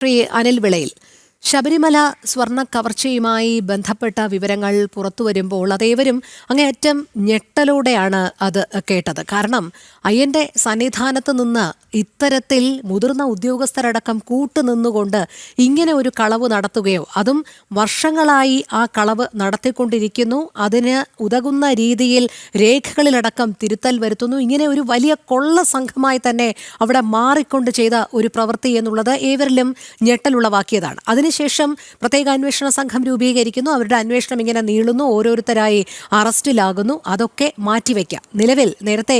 ശ്രീ അനിൽ വിളയിൽ, ശബരിമല സ്വർണ്ണ കവർച്ചയുമായി ബന്ധപ്പെട്ട വിവരങ്ങൾ പുറത്തു വരുമ്പോൾ അതേവരും അങ്ങേയറ്റം ഞെട്ടലോടെയാണ് അത് കേട്ടത്. കാരണം അയ്യന്റെ സന്നിധാനത്ത് നിന്ന് ഇത്തരത്തിൽ മുതിർന്ന ഉദ്യോഗസ്ഥരടക്കം കൂട്ടുനിന്നുകൊണ്ട് ഇങ്ങനെ ഒരു കളവ് നടത്തുകയോ, അതും വർഷങ്ങളായി ആ കളവ് നടത്തിക്കൊണ്ടിരിക്കുന്നു, അതിന് ഉതകുന്ന രീതിയിൽ രേഖകളിലടക്കം തിരുത്തൽ വരുത്തുന്നു, ഇങ്ങനെ ഒരു വലിയ കൊള്ള സംഘമായി തന്നെ അവിടെ മാറിക്കൊണ്ട് ചെയ്ത ഒരു പ്രവൃത്തി എന്നുള്ളത് ഏവരിലും ഞെട്ടലുളവാക്കിയതാണ്. അതിനുശേഷം പ്രത്യേക അന്വേഷണ സംഘം രൂപീകരിക്കുന്നു. അവരുടെ അന്വേഷണം ഇങ്ങനെ നീളുന്നു, ഓരോരുത്തരായി അറസ്റ്റിലാകുന്നു. അതൊക്കെ മാറ്റിവെക്കാം. നിലവിൽ നേരത്തെ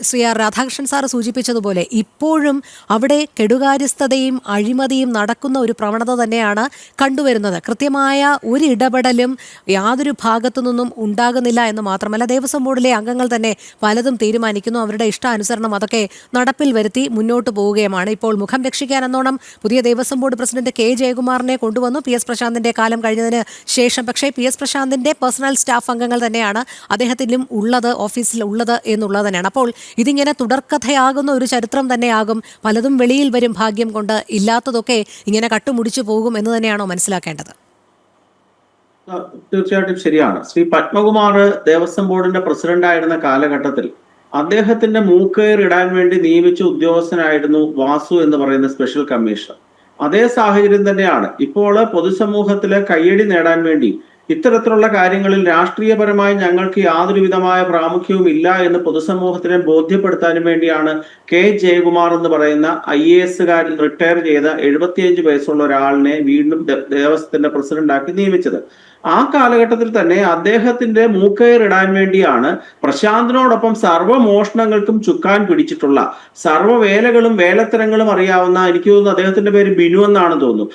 ശ്രീ ആർ രാധാകൃഷ്ണൻ സാറ് സൂചിപ്പിച്ചതുപോലെ ഇപ്പോഴും അവിടെ കെടുകാര്യസ്ഥതയും അഴിമതിയും നടക്കുന്ന ഒരു പ്രവണത തന്നെയാണ് കണ്ടുവരുന്നത്. കൃത്യമായ ഒരു ഇടപെടലും യാതൊരു ഭാഗത്തു നിന്നും ഉണ്ടാകുന്നില്ല എന്ന് മാത്രമല്ല, ദേവസ്വം ബോർഡിലെ അംഗങ്ങൾ തന്നെ പലതും തീരുമാനിക്കുന്നു, അവരുടെ ഇഷ്ടാനുസരണം അതൊക്കെ നടപ്പിൽ വരുത്തി മുന്നോട്ട് പോവുകയുമാണ്. ഇപ്പോൾ മുഖം രക്ഷിക്കാൻ എന്നോണം പുതിയ ദേവസ്വം ബോർഡ് പ്രസിഡന്റ് കെ ജയകുമാറിനെ കൊണ്ടുവന്നു, പി എസ് പ്രശാന്തിന്റെ കാലം കഴിഞ്ഞതിന് ശേഷം. പക്ഷേ പി എസ് പ്രശാന്തിന്റെ പേഴ്സണൽ സ്റ്റാഫ് അംഗങ്ങൾ തന്നെയാണ് അദ്ദേഹത്തിലും ഉള്ളത്, ഓഫീസിൽ ഉള്ളത് എന്നുള്ളത് തന്നെയാണ്. അപ്പോൾ ഇതിങ്ങനെ തുടർക്കഥയാകുന്ന ഒരു ചരിത്രം തന്നെയാകും. പലതും വെളിയിൽ വരും ഭാഗ്യം കൊണ്ട്, ഇല്ലാത്തതൊക്കെ ഇങ്ങനെ കട്ടുമുടിച്ചു പോകും എന്ന് തന്നെയാണോ മനസ്സിലാക്കേണ്ടത്? തീർച്ചയായിട്ടും ശരിയാണ്. ശ്രീ പത്മകുമാർ ദേവസ്വം ബോർഡിന്റെ പ്രസിഡന്റ് ആയിരുന്ന കാലഘട്ടത്തിൽ അദ്ദേഹത്തിന്റെ മൂക്കയർ ഇടാൻ വേണ്ടി നിയമിച്ച ഉദ്യോഗസ്ഥനായിരുന്നു വാസു എന്ന് പറയുന്ന സ്പെഷ്യൽ കമ്മീഷണർ. അതേ സാഹചര്യം തന്നെയാണ് ഇപ്പോൾ പൊതുസമൂഹത്തിലെ കയ്യടി നേടാൻ വേണ്ടി ഇത്തരത്തിലുള്ള കാര്യങ്ങളിൽ രാഷ്ട്രീയപരമായി ഞങ്ങൾക്ക് യാതൊരു വിധമായ പ്രാമുഖ്യവും ഇല്ല എന്ന് പൊതുസമൂഹത്തിനെ ബോധ്യപ്പെടുത്താനും വേണ്ടിയാണ് കെ ജയകുമാർ എന്ന് പറയുന്ന IAS റിട്ടയർ ചെയ്ത 75 വയസ്സുള്ള ഒരാളിനെ വീണ്ടും ദേവസ്വത്തിന്റെ പ്രസിഡന്റാക്കി നിയമിച്ചത്. ആ കാലഘട്ടത്തിൽ തന്നെ അദ്ദേഹത്തിന്റെ മൂക്കയർ ഇടാൻ വേണ്ടിയാണ് പ്രശാന്തിനോടൊപ്പം സർവ്വമോഷണങ്ങൾക്കും ചുക്കാൻ പിടിച്ചിട്ടുള്ള, സർവ്വവേലകളും വേലത്തരങ്ങളും അറിയാവുന്ന, എനിക്ക് തോന്നുന്നു അദ്ദേഹത്തിന്റെ പേര് ബിനു എന്നാണ് തോന്നുന്നു,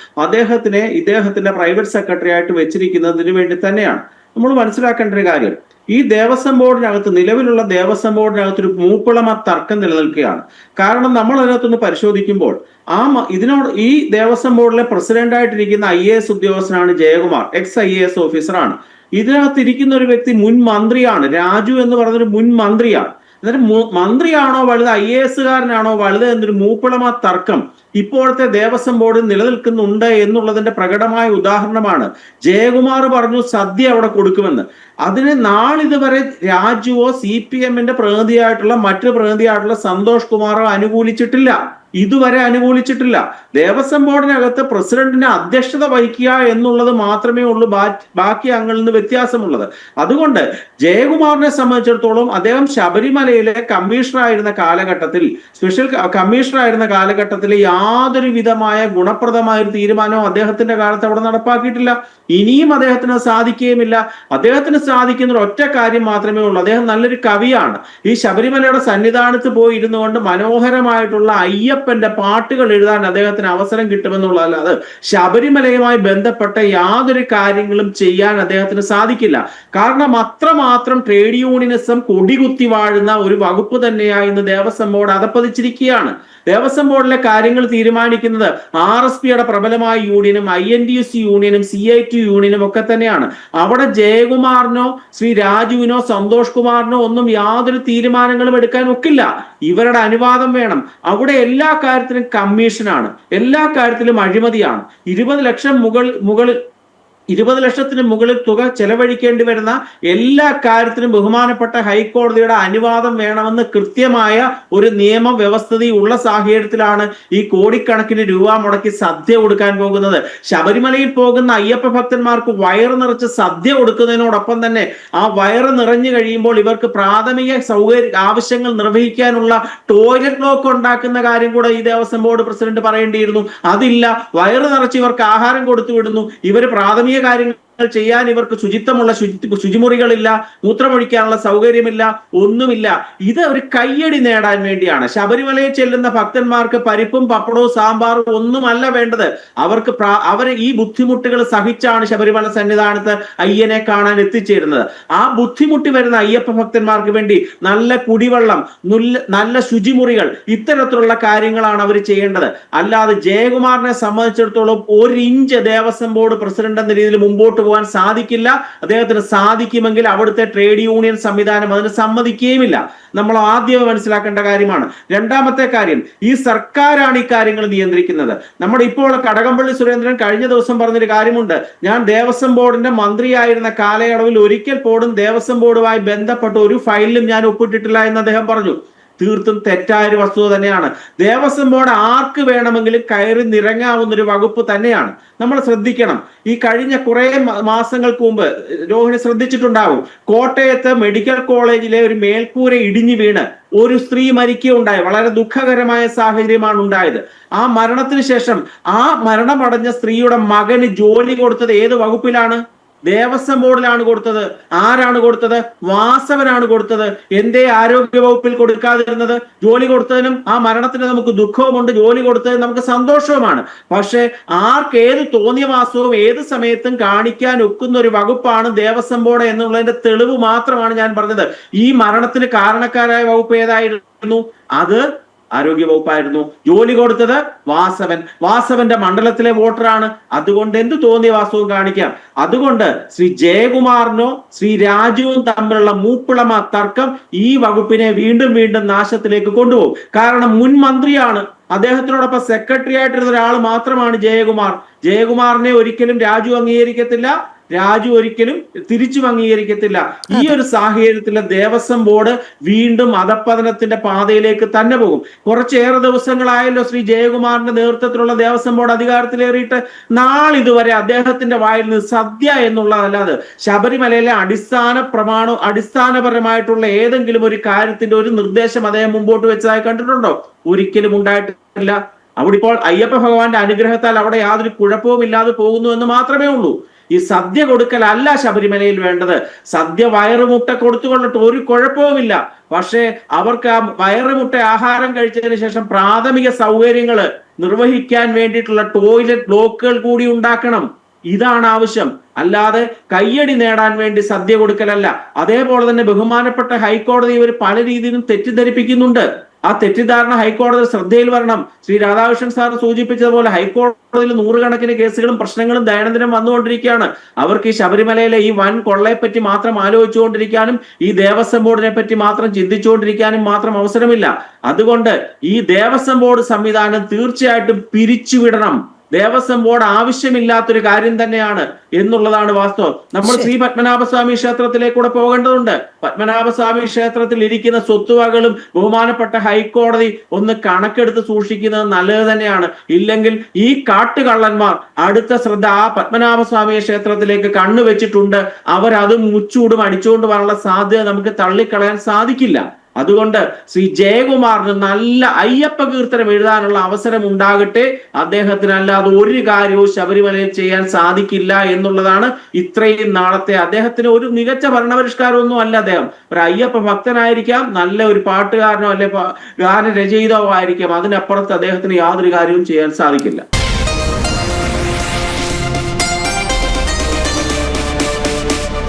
ഇദ്ദേഹത്തിന്റെ പ്രൈവറ്റ് സെക്രട്ടറി ആയിട്ട് വെച്ചിരിക്കുന്നതിന് വേണ്ടി തന്നെയാണ്. നമ്മൾ മനസ്സിലാക്കേണ്ട ഒരു കാര്യം, ഈ ദേവസ്വം ബോർഡിനകത്ത്, നിലവിലുള്ള ദേവസ്വം ബോർഡിനകത്ത് ഒരു മൂപ്പിളമ തർക്കം നിലനിൽക്കുകയാണ്. കാരണം നമ്മൾ അതിനകത്തൊന്ന് പരിശോധിക്കുമ്പോൾ ഈ ദേവസ്വം ബോർഡിലെ പ്രസിഡന്റ് ആയിട്ടിരിക്കുന്ന IAS ഉദ്യോഗസ്ഥനാണ് ജയകുമാർ, IAS ഓഫീസറാണ്. ഇതിനകത്ത് ഇരിക്കുന്ന ഒരു വ്യക്തി മുൻ മന്ത്രിയാണ്, രാജു എന്ന് പറഞ്ഞൊരു മുൻ മന്ത്രിയാണ്. എന്നിട്ട് മന്ത്രിയാണോ വലുത്, IAS വലുത് എന്നൊരു മൂപ്പിളമ തർക്കം ഇപ്പോഴത്തെ ദേവസ്വം ബോർഡിൽ നിലനിൽക്കുന്നുണ്ട് എന്നുള്ളതിന്റെ പ്രകടമായ ഉദാഹരണമാണ്. ജയകുമാർ പറഞ്ഞു സദ്യ അവിടെ കൊടുക്കുമെന്ന്. അതിന് നാളിതുവരെ രാജുവോ CPM-ന്റെ പ്രതിനിധിയായിട്ടുള്ള മറ്റു പ്രതിനിധിയായിട്ടുള്ള സന്തോഷ് കുമാറോ അനുകൂലിച്ചിട്ടില്ല, ഇതുവരെ അനുകൂലിച്ചിട്ടില്ല. ദേവസ്വം ബോർഡിനകത്ത് പ്രസിഡന്റിന് അധ്യക്ഷത വഹിക്കുക എന്നുള്ളത് മാത്രമേ ഉള്ളൂ ബാക്കി അംഗങ്ങളിൽ നിന്ന് വ്യത്യാസമുള്ളത്. അതുകൊണ്ട് ജയകുമാറിനെ സംബന്ധിച്ചിടത്തോളം അദ്ദേഹം ശബരിമലയിലെ കമ്മീഷണറായിരുന്ന കാലഘട്ടത്തിൽ, സ്പെഷ്യൽ കമ്മീഷണറായിരുന്ന കാലഘട്ടത്തിൽ യാതൊരു വിധമായ ഗുണപ്രദമായ ഒരു തീരുമാനവും അദ്ദേഹത്തിന്റെ കാലത്ത് അവിടെ നടപ്പാക്കിയിട്ടില്ല. ഇനിയും അദ്ദേഹത്തിന് സാധിക്കുകയുമില്ല. അദ്ദേഹത്തിന് സാധിക്കുന്ന ഒറ്റ കാര്യം മാത്രമേ ഉള്ളൂ, അദ്ദേഹം നല്ലൊരു കവിയാണ്. ഈ ശബരിമലയുടെ സന്നിധാനത്ത് പോയി ഇരുന്നുകൊണ്ട് മനോഹരമായിട്ടുള്ള അയ്യപ്പന്റെ പാട്ടുകൾ എഴുതാൻ അദ്ദേഹത്തിന് അവസരം കിട്ടുമെന്നുള്ളതല്ലാതെ ശബരിമലയുമായി ബന്ധപ്പെട്ട യാതൊരു കാര്യങ്ങളും ചെയ്യാൻ അദ്ദേഹത്തിന് സാധിക്കില്ല. കാരണം അത്രമാത്രം ട്രേഡ് യൂണിയനിസം കൊടികുത്തി വാഴുന്ന ഒരു വകുപ്പ് തന്നെയായി ഇന്ന് ദേവസ്വം ബോർഡ് അധപ്പതിച്ചിരിക്കുകയാണ്. ദേവസ്വം ബോർഡിലെ കാര്യങ്ങൾ തീരുമാനിക്കുന്നത് RSPയുടെ പ്രബലമായ യൂണിയനും INTUC യൂണിയനും CIT യൂണിയനും ഒക്കെ തന്നെയാണ്. അവിടെ ജയകുമാറിനോ ശ്രീ രാജുവിനോ സന്തോഷ് കുമാറിനോ ഒന്നും യാതൊരു തീരുമാനങ്ങളും എടുക്കാൻ ഒക്കില്ല. ഇവരുടെ അനുവാദം വേണം. അവിടെ എല്ലാ കാര്യത്തിലും കമ്മീഷനാണ്, എല്ലാ കാര്യത്തിലും അഴിമതിയാണ്. 20 ലക്ഷത്തിന് മുകളിൽ തുക ചെലവഴിക്കേണ്ടി വരുന്ന എല്ലാ കാര്യത്തിനും ബഹുമാനപ്പെട്ട ഹൈക്കോടതിയുടെ അനുവാദം വേണമെന്ന് കൃത്യമായ ഒരു നിയമവ്യവസ്ഥിതി ഉള്ള സാഹചര്യത്തിലാണ് ഈ കോടിക്കണക്കിന് രൂപ മുടക്കി സദ്യ കൊടുക്കാൻ പോകുന്നത്. ശബരിമലയിൽ പോകുന്ന അയ്യപ്പ ഭക്തന്മാർക്ക് വയറ് നിറച്ച് സദ്യ കൊടുക്കുന്നതിനോടൊപ്പം തന്നെ ആ വയറ് നിറഞ്ഞു കഴിയുമ്പോൾ ഇവർക്ക് പ്രാഥമിക ആവശ്യങ്ങൾ നിർവഹിക്കാനുള്ള ടോയ്ലറ്റ് ബ്ലോക്ക് ഉണ്ടാക്കുന്ന കാര്യം കൂടെ ഈ ദേവസ്വം ബോർഡ് പ്രസിഡന്റ് പറയേണ്ടിയിരുന്നു. അതില്ല. വയറ് നിറച്ച് ഇവർക്ക് ആഹാരം കൊടുത്തു വിടുന്നു. ഇവർ പ്രാഥമിക കാര്യങ്ങൾ ചെയ്യാൻ ഇവർക്ക് ശുചിമുറികളില്ല, മൂത്രമൊഴിക്കാനുള്ള സൗകര്യമില്ല, ഒന്നുമില്ല. ഇത് ഒരു കയ്യടി നേടാൻ വേണ്ടിയാണ്. ശബരിമലയിൽ ചെല്ലുന്ന ഭക്തന്മാർക്ക് പരിപ്പും പപ്പടവും സാമ്പാറും ഒന്നുമല്ല വേണ്ടത്. അവര് ഈ ബുദ്ധിമുട്ടുകൾ സഹിച്ചാണ് ശബരിമല സന്നിധാനത്ത് അയ്യനെ കാണാൻ എത്തിച്ചേരുന്നത്. ആ ബുദ്ധിമുട്ടി വരുന്ന അയ്യപ്പ ഭക്തന്മാർക്ക് വേണ്ടി നല്ല കുടിവെള്ളം, നല്ല ശുചിമുറികൾ, ഇത്തരത്തിലുള്ള കാര്യങ്ങളാണ് അവർ ചെയ്യേണ്ടത്. അല്ലാതെ ജയകുമാറിനെ സംബന്ധിച്ചിടത്തോളം 1 ഇഞ്ച് ദേവസ്വം ബോർഡ് പ്രസിഡന്റ് എന്ന രീതിയിൽ മുമ്പോട്ട് കൊണ്ടുപോകാൻ സാധിക്കില്ല. അദ്ദേഹത്തിന് സാധിക്കുമെങ്കിൽ അവിടുത്തെ ട്രേഡ് യൂണിയൻ സംവിധാനം അതിന് സമ്മതിക്കുകയുമില്ല. നമ്മൾ ആദ്യം മനസ്സിലാക്കേണ്ട കാര്യമാണ്. രണ്ടാമത്തെ കാര്യം, ഈ സർക്കാരാണ് ഈ കാര്യങ്ങൾ നിയന്ത്രിക്കുന്നത്. നമ്മുടെ ഇപ്പോൾ കടകംപള്ളി സുരേന്ദ്രൻ കഴിഞ്ഞ ദിവസം പറഞ്ഞൊരു കാര്യമുണ്ട്. ഞാൻ ദേവസ്വം ബോർഡിന്റെ മന്ത്രിയായിരുന്ന കാലയളവിൽ ഒരിക്കൽ പോലും ദേവസ്വം ബോർഡുമായി ബന്ധപ്പെട്ട ഒരു ഫയലിലും ഞാൻ ഒപ്പിട്ടിട്ടില്ല എന്ന് അദ്ദേഹം പറഞ്ഞു. തീർത്തും തെറ്റായൊരു വസ്തുത തന്നെയാണ്. ദേവസ്വം ബോർഡ് ആർക്ക് വേണമെങ്കിലും കയറി നിറങ്ങാവുന്ന ഒരു വകുപ്പ് തന്നെയാണ്. നമ്മൾ ശ്രദ്ധിക്കണം. ഈ കഴിഞ്ഞ കുറെ മാസങ്ങൾക്ക് മുമ്പ് രോഹിണി ശ്രദ്ധിച്ചിട്ടുണ്ടാവും, കോട്ടയത്ത് മെഡിക്കൽ കോളേജിലെ ഒരു മേൽക്കൂര ഇടിഞ്ഞു വീണ് ഒരു സ്ത്രീ മരിക്കുകയുണ്ടായി. വളരെ ദുഃഖകരമായ സാഹചര്യമാണ് ഉണ്ടായത്. ആ മരണത്തിന് ശേഷം ആ മരണമടഞ്ഞ സ്ത്രീയുടെ മകന് ജോലി കൊടുത്തത് ഏത് വകുപ്പിലാണ്? ദേവസ്വം ബോർഡിലാണ് കൊടുത്തത്. ആരാണ് കൊടുത്തത്? വാസവനാണ് കൊടുത്തത്. എന്തേ ആരോഗ്യ വകുപ്പിൽ കൊടുക്കാതിരുന്നത്? ജോലി കൊടുത്തതിനും ആ മരണത്തിന് നമുക്ക് ദുഃഖവുമുണ്ട്, ജോലി കൊടുത്തതിന് നമുക്ക് സന്തോഷവുമാണ്. പക്ഷെ ആർക്ക് ഏത് തോന്നിയവാസവും ഏത് സമയത്തും കാണിക്കാൻ ഒക്കുന്ന ഒരു വകുപ്പാണ് ദേവസ്വം ബോർഡ് എന്നുള്ളതിന്റെ തെളിവ് മാത്രമാണ് ഞാൻ പറഞ്ഞത്. ഈ മരണത്തിന് കാരണക്കാരായ വകുപ്പ് ഏതായിരുന്നു? അത് ആരോഗ്യ വകുപ്പായിരുന്നു. ജോലി കൊടുത്തത് വാസവന്റെ മണ്ഡലത്തിലെ വോട്ടറാണ്. അതുകൊണ്ട് എന്ത് തോന്നിയ വാസവും കാണിക്കാം. അതുകൊണ്ട് ശ്രീ ജയകുമാറിനോ ശ്രീ രാജുവും തമ്മിലുള്ള മൂപ്പിളമ തർക്കം ഈ വകുപ്പിനെ വീണ്ടും വീണ്ടും നാശത്തിലേക്ക് കൊണ്ടുപോകും. കാരണം മുൻ മന്ത്രിയാണ്, അദ്ദേഹത്തിനോടൊപ്പം സെക്രട്ടറി ആയിട്ടിരുന്ന ഒരാൾ മാത്രമാണ് ജയകുമാർ. ജയകുമാറിനെ ഒരിക്കലും രാജു അംഗീകരിക്കത്തില്ല, രാജു ഒരിക്കലും തിരിച്ചും അംഗീകരിക്കത്തില്ല. ഈ ഒരു സാഹചര്യത്തിൽ ദേവസ്വം ബോർഡ് വീണ്ടും അധപ്പതനത്തിന്റെ പാതയിലേക്ക് തന്നെ പോകും. കുറച്ചേറെ ദിവസങ്ങളായല്ലോ ശ്രീ ജയകുമാറിന്റെ നേതൃത്വത്തിലുള്ള ദേവസ്വം ബോർഡ് അധികാരത്തിലേറിയിട്ട്. നാളിതുവരെ അദ്ദേഹത്തിന്റെ വായിൽ നിന്ന് സദ്യ എന്നുള്ളതല്ലാതെ ശബരിമലയിലെ അടിസ്ഥാനപരമായിട്ടുള്ള ഏതെങ്കിലും ഒരു കാര്യത്തിന്റെ ഒരു നിർദ്ദേശം അദ്ദേഹം മുമ്പോട്ട് വെച്ചതായി കണ്ടിട്ടുണ്ടോ? ഒരിക്കലും ഉണ്ടായിട്ടില്ല. അവിടെ ഇപ്പോൾ അയ്യപ്പ ഭഗവാന്റെ അനുഗ്രഹത്താൽ അവിടെ യാതൊരു കുഴപ്പവും ഇല്ലാതെ പോകുന്നു എന്ന് മാത്രമേ ഉള്ളൂ. ഈ സദ്യ കൊടുക്കലല്ല ശബരിമലയിൽ വേണ്ടത്. സദ്യ വയറുമുട്ട കൊടുത്തുകൊണ്ടിട്ട് ഒരു കുഴപ്പവുമില്ല. പക്ഷേ അവർക്ക് ആ വയറുമുട്ട ആഹാരം കഴിച്ചതിന് ശേഷം പ്രാഥമിക സൗകര്യങ്ങൾ നിർവഹിക്കാൻ വേണ്ടിയിട്ടുള്ള ടോയ്ലറ്റ് ബ്ലോക്കുകൾ കൂടി ഉണ്ടാക്കണം. ഇതാണ് ആവശ്യം. അല്ലാതെ കയ്യടി നേടാൻ വേണ്ടി സദ്യ കൊടുക്കലല്ല. അതേപോലെ തന്നെ ബഹുമാനപ്പെട്ട ഹൈക്കോടതി ഇവർ പല രീതിയിലും തെറ്റിദ്ധരിപ്പിക്കുന്നുണ്ട്. ആ തെറ്റിദ്ധാരണ ഹൈക്കോടതി ശ്രദ്ധയിൽ വരണം. ശ്രീ രാധാകൃഷ്ണൻ സാർ സൂചിപ്പിച്ചതുപോലെ ഹൈക്കോടതിയിൽ നൂറുകണക്കിന് കേസുകളും പ്രശ്നങ്ങളും ദൈനംദിനം വന്നുകൊണ്ടിരിക്കുകയാണ്. അവർക്ക് ഈ ശബരിമലയിലെ ഈ വൻ കൊള്ളയെപ്പറ്റി മാത്രം ആലോചിച്ചുകൊണ്ടിരിക്കാനും ഈ ദേവസ്വം ബോർഡിനെ പറ്റി മാത്രം ചിന്തിച്ചുകൊണ്ടിരിക്കാനും മാത്രം അവസരമില്ല. അതുകൊണ്ട് ഈ ദേവസ്വം ബോർഡ് സംവിധാനം തീർച്ചയായിട്ടും പിരിച്ചുവിടണം. ദേവസ്വം ബോർഡ് ആവശ്യമില്ലാത്തൊരു കാര്യം തന്നെയാണ് എന്നുള്ളതാണ് വാസ്തവം. നമ്മൾ ശ്രീ പത്മനാഭസ്വാമി ക്ഷേത്രത്തിലേക്കൂടെ പോകേണ്ടതുണ്ട്. പത്മനാഭസ്വാമി ക്ഷേത്രത്തിൽ ഇരിക്കുന്ന സ്വത്തുവകകളും ബഹുമാനപ്പെട്ട ഹൈക്കോടതി ഒന്ന് കണക്കെടുത്ത് സൂക്ഷിക്കുന്നത് നല്ലത് തന്നെയാണ്. ഇല്ലെങ്കിൽ ഈ കാട്ടുകള്ളന്മാർ അടുത്ത ശ്രദ്ധ ആ പത്മനാഭസ്വാമി ക്ഷേത്രത്തിലേക്ക് കണ്ണുവെച്ചിട്ടുണ്ട്. അവരത് മുച്ചൂടും അടിച്ചുകൊണ്ട് വരാനുള്ള സാധ്യത നമുക്ക് തള്ളിക്കളയാൻ സാധിക്കില്ല. അതുകൊണ്ട് ശ്രീ ജയകുമാറിന് നല്ല അയ്യപ്പ കീർത്തനം എഴുതാനുള്ള അവസരം ഉണ്ടാകട്ടെ. അദ്ദേഹത്തിന് അല്ലാതെ ഒരു കാര്യവും ശബരിമലയിൽ ചെയ്യാൻ സാധിക്കില്ല എന്നുള്ളതാണ് ഇത്രയും നാളത്തെ അദ്ദേഹത്തിന് ഒരു മികച്ച ഭരണപരിഷ്കാരമൊന്നും അല്ല. അദ്ദേഹം ഒരു അയ്യപ്പ ഭക്തനായിരിക്കാം, നല്ല ഒരു പാട്ടുകാരനോ അല്ലെ ഗാനരചയിതാവോ ആയിരിക്കാം. അതിനപ്പുറത്ത് അദ്ദേഹത്തിന് യാതൊരു കാര്യവും ചെയ്യാൻ സാധിക്കില്ല.